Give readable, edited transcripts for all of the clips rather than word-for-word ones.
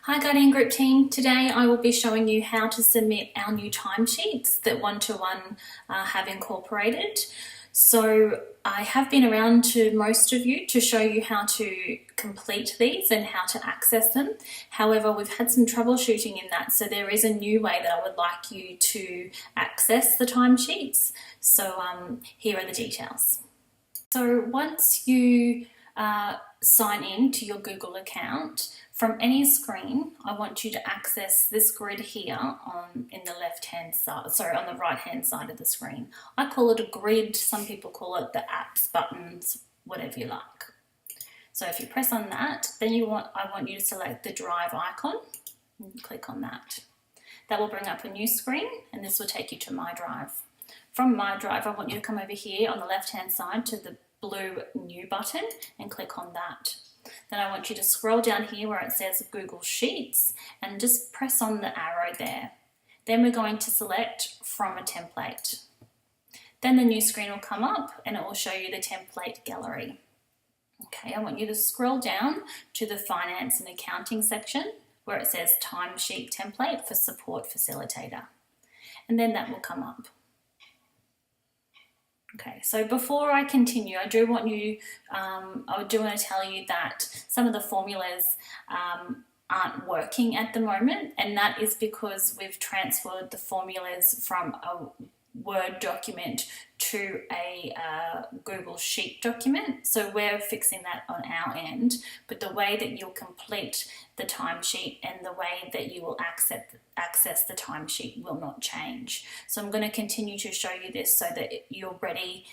Hi Guardian Group team, today I will be showing you how to submit our new timesheets that One-to-One have incorporated. So I have been around to most of you to show you how to complete these and how to access them. However, we've had some troubleshooting in that, so there is a new way that I would like you to access the timesheets. So here are the details. So once you sign in to your Google account, from any screen, I want you to access this grid here on the right hand side of the screen. I call it a grid, some people call it the apps, buttons, whatever you like. So if you press on that, then I want you to select the drive icon and click on that. That will bring up a new screen and this will take you to My Drive. From My Drive, I want you to come over here on the left hand side to the blue New button and click on that. Then I want you to scroll down here where it says Google Sheets and just press on the arrow there. Then we're going to select from a template. Then the new screen will come up and it will show you the template gallery. Okay, I want you to scroll down to the Finance and Accounting section where it says Timesheet Template for Support Facilitator. And then that will come up. Okay, so before I continue, I do want to tell you that some of the formulas aren't working at the moment, and that is because we've transferred the formulas from a Word document to a Google Sheet document. So we're fixing that on our end, but the way that you'll complete the timesheet and the way that you will access the timesheet will not change. So I'm going to continue to show you this so that you're ready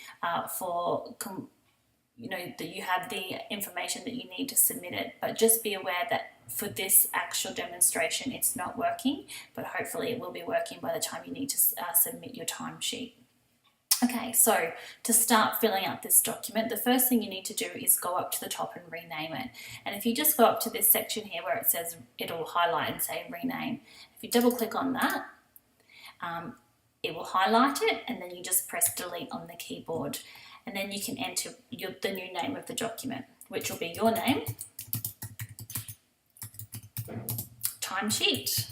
that you have the information that you need to submit it, but just be aware that for this actual demonstration it's not working, but hopefully it will be working by the time you need to submit your timesheet. Okay, so to start filling out this document, the first thing you need to do is go up to the top and rename it. And if you just go up to this section here where it says, it'll highlight and say rename. If you double click on that, it will highlight it and then you just press delete on the keyboard. And then you can enter the new name of the document, which will be your name, timesheet,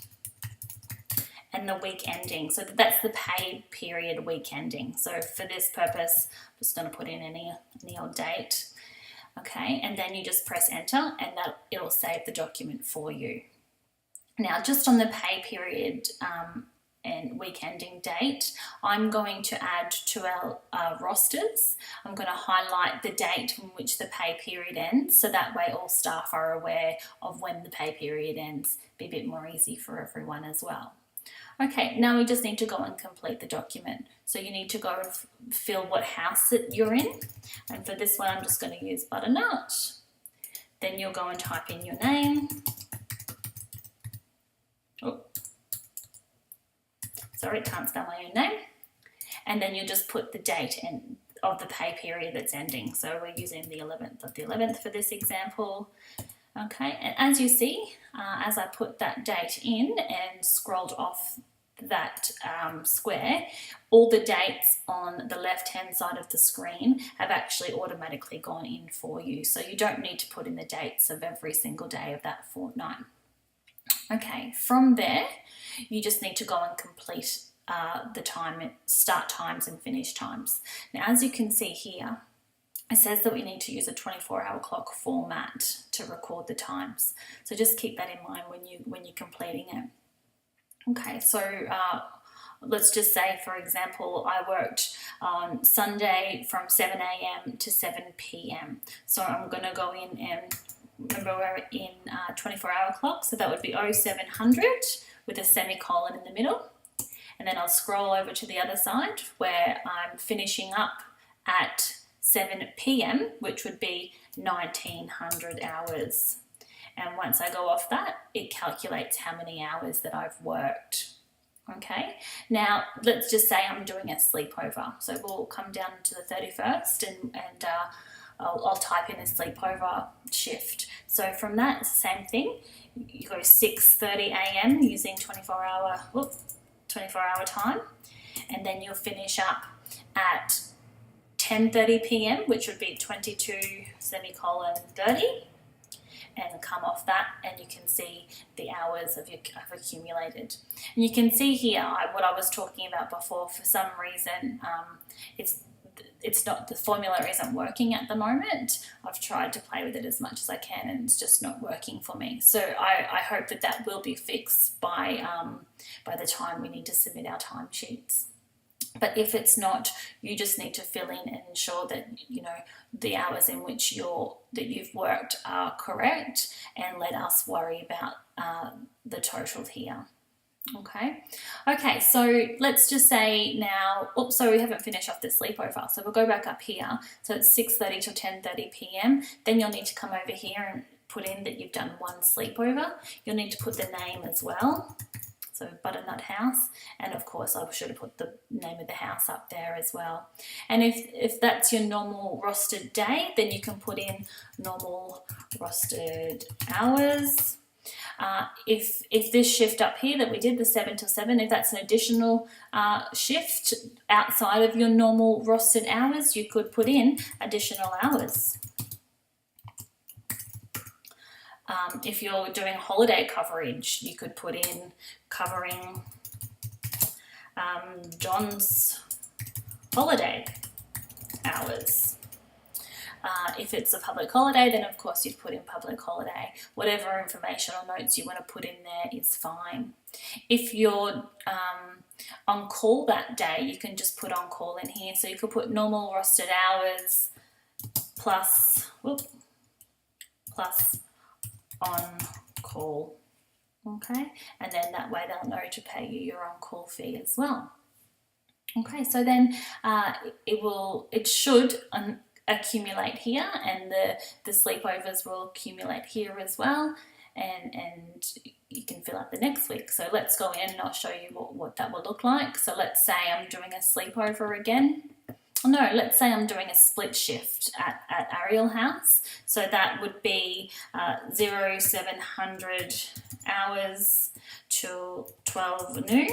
and the week ending. So that's the pay period week ending. So for this purpose, I'm just going to put in any old date. Okay, and then you just press enter and it'll save the document for you. Now, just on the pay period and week ending date, I'm going to add to our rosters. I'm going to highlight the date from which the pay period ends, so that way all staff are aware of when the pay period ends. Be a bit more easy for everyone as well. Okay, now we just need to go and complete the document. So you need to go and fill what house that you're in. And for this one, I'm just going to use butternut. Then you'll go and type in your name. Oh. Sorry, can't spell my own name. And then you'll just put the date of the pay period that's ending. So we're using the 11th of the 11th for this example. Okay, and as you see, as I put that date in and scrolled off that square, all the dates on the left-hand side of the screen have actually automatically gone in for you. So you don't need to put in the dates of every single day of that fortnight. Okay, from there, you just need to go and complete the start times and finish times. Now, as you can see here, it says that we need to use a 24-hour clock format to record the times. So just keep that in mind when you're completing it. Okay, so let's just say, for example, I worked on Sunday from 7 a.m. to 7 p.m. So I'm going to go in and remember we're in 24-hour clock, so that would be 0700 with a semicolon in the middle. And then I'll scroll over to the other side where I'm finishing up at 7 p.m, which would be 1900 hours. And once I go off that, it calculates how many hours that I've worked. Okay, now let's just say I'm doing a sleepover. So we'll come down to the 31st and I'll type in a sleepover shift. So from that, it's the same thing. You go 6:30 a.m. using 24-hour time, and then you'll finish up at 10:30 p.m, which would be 22 semicolon 30, and come off that, and you can see the hours have accumulated. And you can see here what I was talking about before. For some reason, it's not, the formula isn't working at the moment. I've tried to play with it as much as I can, and it's just not working for me. So I hope that will be fixed by the time we need to submit our timesheets. But if it's not, you just need to fill in and ensure that the hours in which you've worked are correct, and let us worry about the total here. Okay, so let's just say now, so we haven't finished off the sleepover, so we'll go back up here. So it's 6:30 to 10:30 p.m. Then you'll need to come over here and put in that you've done one sleepover. You'll need to put the name as well. So Butternut House, and of course I should have put the name of the house up there as well. And if that's your normal rostered day, then you can put in normal rostered hours. If this shift up here that we did, the 7 till 7, if that's an additional shift outside of your normal rostered hours, you could put in additional hours. If you're doing holiday coverage, you could put in covering John's holiday hours. If it's a public holiday, then of course you'd put in public holiday. Whatever information or notes you want to put in there is fine. If you're on call that day, you can just put on call in here. So you could put normal rostered hours plus on call. Okay, and then that way they'll know to pay you your on-call fee as well. Okay, so then it should accumulate here, and the sleepovers will accumulate here as well, and you can fill out the next week. So let's go in and I'll show you what that will look like. So let's say I'm doing a sleepover again. No, let's say I'm doing a split shift at Ariel House. So that would be 0700 hours till 12 noon.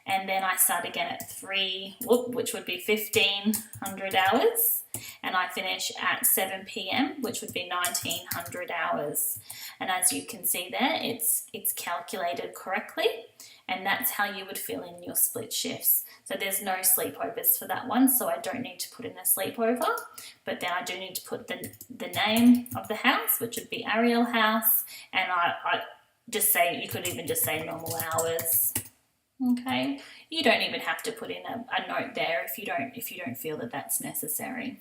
And then I start again at 3, which would be 1500 hours. And I finish at 7 p.m, which would be 1900 hours. And as you can see there, it's calculated correctly. And that's how you would fill in your split shifts. So there's no sleepovers for that one, so I don't need to put in a sleepover, but then I do need to put the name of the house, which would be Ariel House, and I just say, you could even just say normal hours. Okay, you don't even have to put in a note there if you don't feel that that's necessary.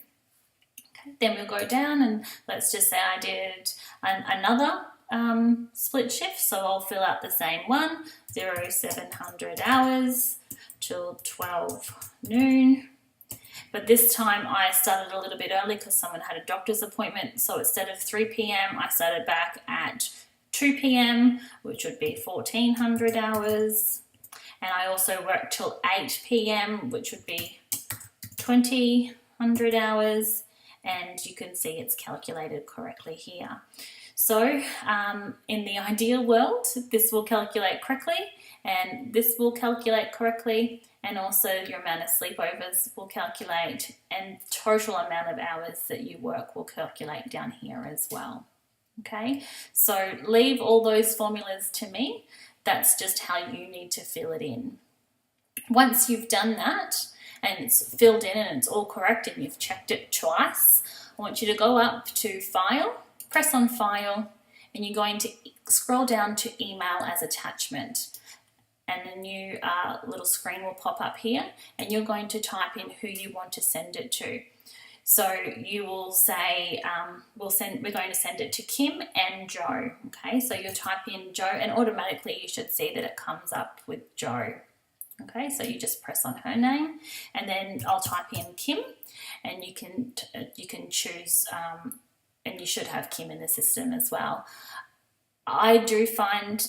Okay, then we'll go down, and let's just say I did another split shift, so I'll fill out the same one, 0700 hours till 12 noon. But this time I started a little bit early because someone had a doctor's appointment, so instead of 3 p.m, I started back at 2 p.m, which would be 1400 hours. And I also worked till 8 p.m, which would be 2000 hours. And you can see it's calculated correctly here. So in the ideal world, this will calculate correctly, and this will calculate correctly, and also your amount of sleepovers will calculate, and total amount of hours that you work will calculate down here as well. Okay, so leave all those formulas to me. That's just how you need to fill it in. Once you've done that, and it's filled in and it's all correct and you've checked it twice, I want you to go up to File, press on File, and you're going to scroll down to Email as Attachment. And a new little screen will pop up here, and you're going to type in who you want to send it to. So you will say, we're going to send it to Kim and Joe. Okay, so you'll type in Joe, and automatically you should see that it comes up with Joe. Okay, so you just press on her name, and then I'll type in Kim, and you can choose, and you should have Kim in the system as well. I do find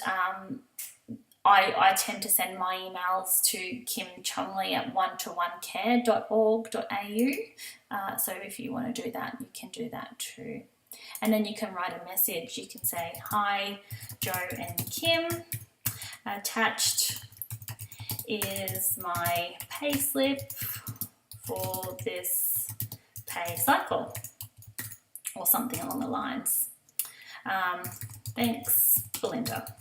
I tend to send my emails to Kim Chumley at onetonecare.org.au. So if you want to do that, you can do that too. And then you can write a message. You can say, "Hi, Joe and Kim. Attached is my pay slip for this pay cycle," or something along the lines. Thanks, Belinda.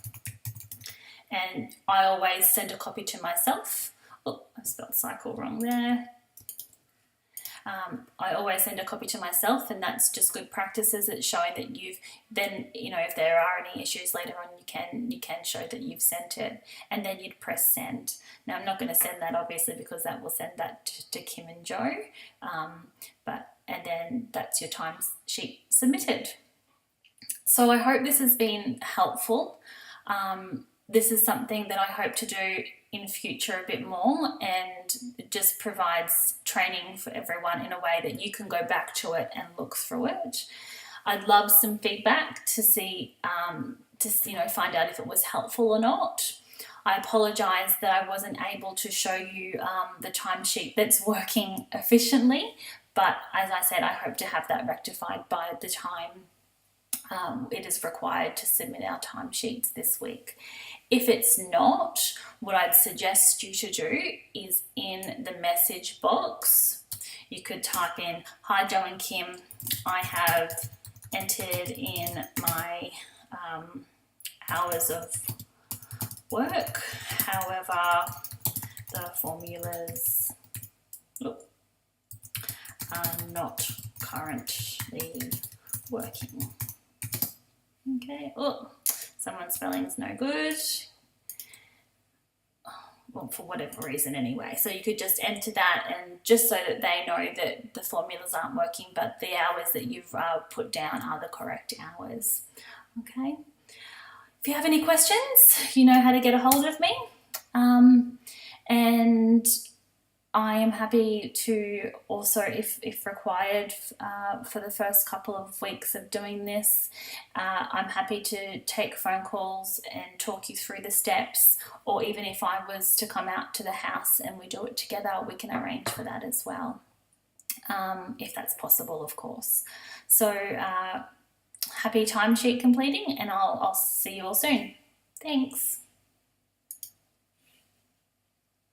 And I always send a copy to myself. Oh, I spelled cycle wrong there. I always send a copy to myself, and that's just good practices. It's showing that you've then, if there are any issues later on, you can show that you've sent it, and then you'd press send. Now I'm not going to send that obviously because that will send that to Kim and Joe, and then that's your timesheet submitted. So I hope this has been helpful. This is something that I hope to do in future a bit more, and it just provides training for everyone in a way that you can go back to it and look through it. I'd love some feedback to see, find out if it was helpful or not. I apologise that I wasn't able to show you the timesheet that's working efficiently, but as I said, I hope to have that rectified by the time it is required to submit our timesheets this week. If it's not, what I'd suggest you to do is in the message box, you could type in, "Hi Joe and Kim, I have entered in my hours of work. However, the formulas are not currently working." Okay, oh, someone's spelling's no good. Well, for whatever reason anyway. So you could just enter that, and just so that they know that the formulas aren't working, but the hours that you've put down are the correct hours. Okay. If you have any questions, you know how to get a hold of me. And I am happy to also, if required, for the first couple of weeks of doing this, I'm happy to take phone calls and talk you through the steps, or even if I was to come out to the house and we do it together, we can arrange for that as well, if that's possible, of course. So happy timesheet completing, and I'll see you all soon. Thanks.